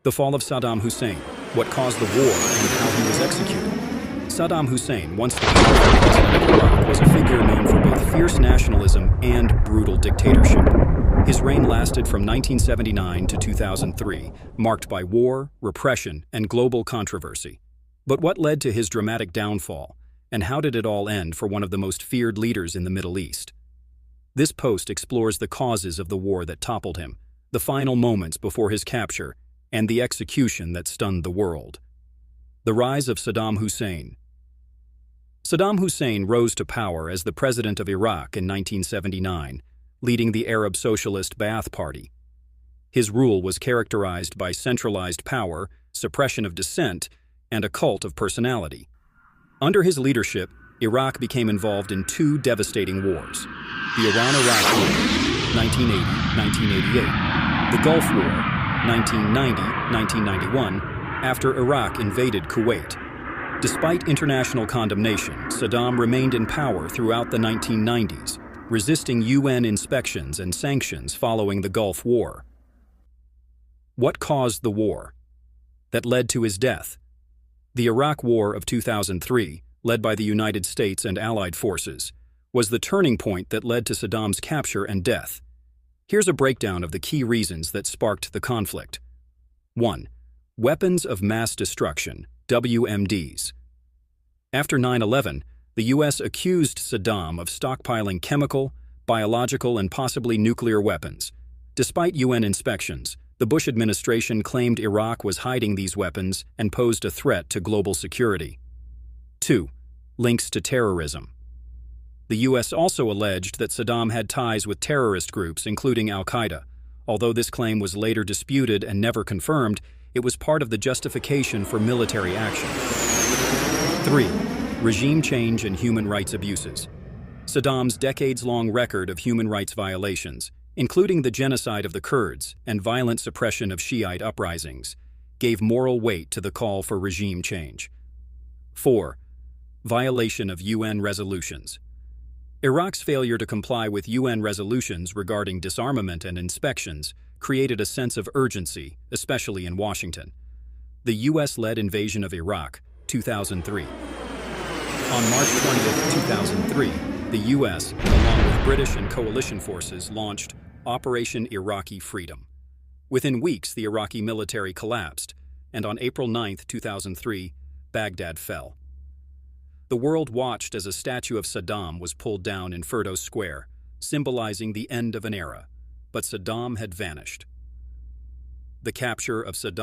The fall of Saddam Hussein, what caused the war and how he was executed. Saddam Hussein, once the powerful president of Iraq, was a figure known for both fierce nationalism and brutal dictatorship. His reign lasted from 1979 to 2003, marked by war, repression, and global controversy. But what led to his dramatic downfall, and how did it all end for one of the most feared leaders in the Middle East? This post explores the causes of the war that toppled him, the final moments before his capture, and the execution that stunned the world. The rise of Saddam Hussein. Saddam Hussein rose to power as the president of Iraq in 1979, leading the Arab Socialist Ba'ath Party. His rule was characterized by centralized power, suppression of dissent, and a cult of personality. Under his leadership, Iraq became involved in two devastating wars: the Iran-Iraq War, 1980-1988, the Gulf War, 1990-1991, after Iraq invaded Kuwait. Despite international condemnation, Saddam remained in power throughout the 1990s, resisting UN inspections and sanctions following the Gulf War. What caused the war that led to his death? The Iraq War of 2003, led by the United States and Allied forces, was the turning point that led to Saddam's capture and death. Here's a breakdown of the key reasons that sparked the conflict. 1. Weapons of mass destruction, WMDs. After 9/11, the U.S. accused Saddam of stockpiling chemical, biological, and possibly nuclear weapons. Despite UN inspections, the Bush administration claimed Iraq was hiding these weapons and posed a threat to global security. 2. Links to terrorism. The U.S. also alleged that Saddam had ties with terrorist groups, including Al-Qaeda. Although this claim was later disputed and never confirmed, it was part of the justification for military action. 3. Regime change and human rights abuses. Saddam's decades-long record of human rights violations, including the genocide of the Kurds and violent suppression of Shiite uprisings, gave moral weight to the call for regime change. 4. Violation of UN resolutions. Iraq's failure to comply with UN resolutions regarding disarmament and inspections created a sense of urgency, especially in Washington. The U.S.-led invasion of Iraq, 2003. On March 20, 2003, the U.S., along with British and coalition forces, launched Operation Iraqi Freedom. Within weeks, the Iraqi military collapsed, and on April 9, 2003, Baghdad fell. The world watched as a statue of Saddam was pulled down in Firdos Square, symbolizing the end of an era, but Saddam had vanished. The capture of Saddam